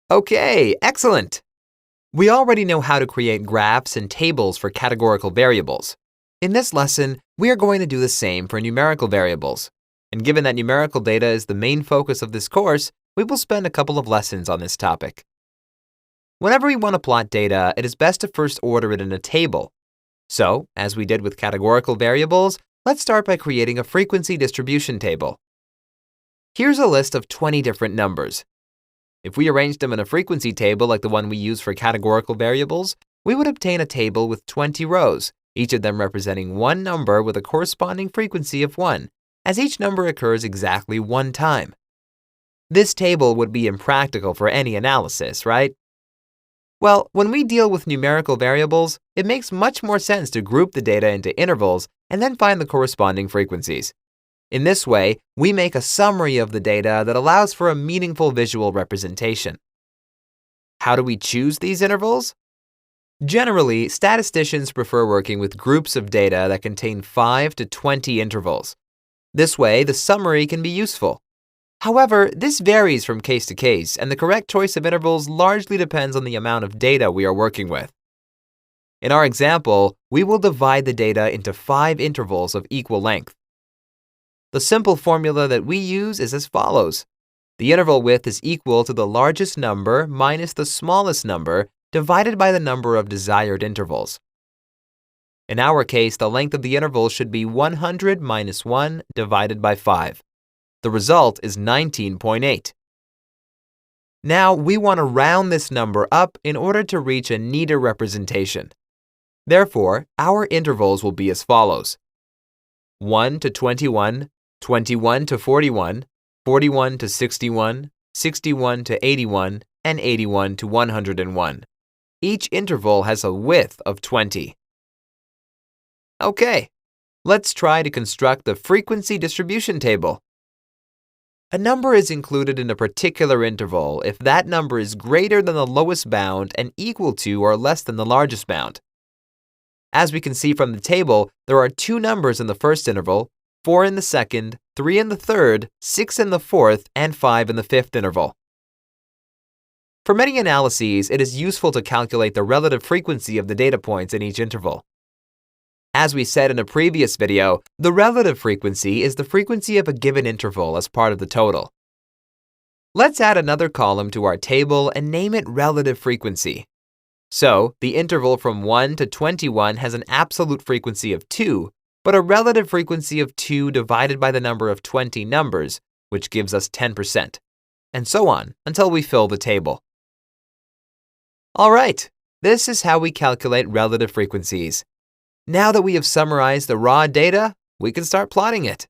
Okay, excellent! We already know how to create graphs and tables for categorical variables. In this lesson, we are going to do the same for numerical variables. And given that numerical data is the main focus of this course, we will spend a couple of lessons on this topic. Whenever we want to plot data, it is best to first order it in a table. So, as we did with categorical variables, let's start by creating a frequency distribution table. Here's a list of 20 different numbers. If we arranged them in a frequency table like the one we use for categorical variables, we would obtain a table with 20 rows, each of them representing one number with a corresponding frequency of 1, as each number occurs exactly one time. This table would be impractical for any analysis, right? Well, when we deal with numerical variables, it makes much more sense to group the data into intervals and then find the corresponding frequencies. In this way, we make a summary of the data that allows for a meaningful visual representation. How do we choose these intervals? Generally, statisticians prefer working with groups of data that contain 5 to 20 intervals. This way, the summary can be useful. However, this varies from case to case, and the correct choice of intervals largely depends on the amount of data we are working with. In our example, we will divide the data into 5 intervals of equal length. The simple formula that we use is as follows. The interval width is equal to the largest number minus the smallest number divided by the number of desired intervals. In our case, the length of the interval should be 100 minus 1 divided by 5. The result is 19.8. Now, we want to round this number up in order to reach a neater representation. Therefore, our intervals will be as follows. 1 to 21, 21 to 41, 41 to 61, 61 to 81, and 81 to 101. Each interval has a width of 20. Okay, let's try to construct the frequency distribution table. A number is included in a particular interval if that number is greater than the lowest bound and equal to or less than the largest bound. As we can see from the table, there are 2 numbers in the first interval, 4 in the second, 3 in the third, 6 in the fourth, and 5 in the fifth interval. For many analyses, it is useful to calculate the relative frequency of the data points in each interval. As we said in a previous video, the relative frequency is the frequency of a given interval as part of the total. Let's add another column to our table and name it relative frequency. So, the interval from 1 to 21 has an absolute frequency of 2, but a relative frequency of 2 divided by the number of 20 numbers, which gives us 10%, and so on until we fill the table. All right, this is how we calculate relative frequencies. Now that we have summarized the raw data, we can start plotting it.